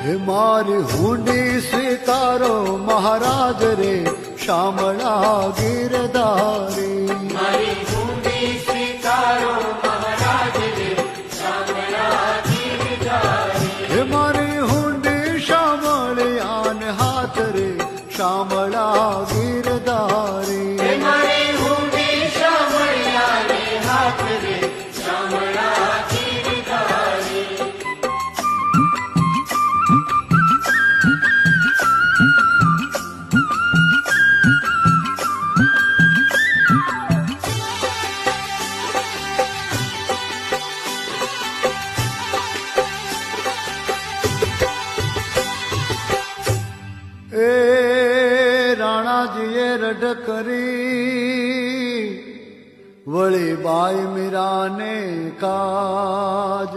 હે મારી હુંડી સ્વીકારો મહારાજ રે શામળા ગીરધારી. મારી હુંડી સ્વીકારો મહારાજ રે શામળા ગીરધારી. હે મારી હુંડી શામળિયાન હાથ રે શામળા ગીરધારી. હે મારી હુંડી શામળિયાને હાથ રે શામળા ગીરધારી. એ રાણાજીએ રઢ કરી વળી બાઈ મીરાને કાજ.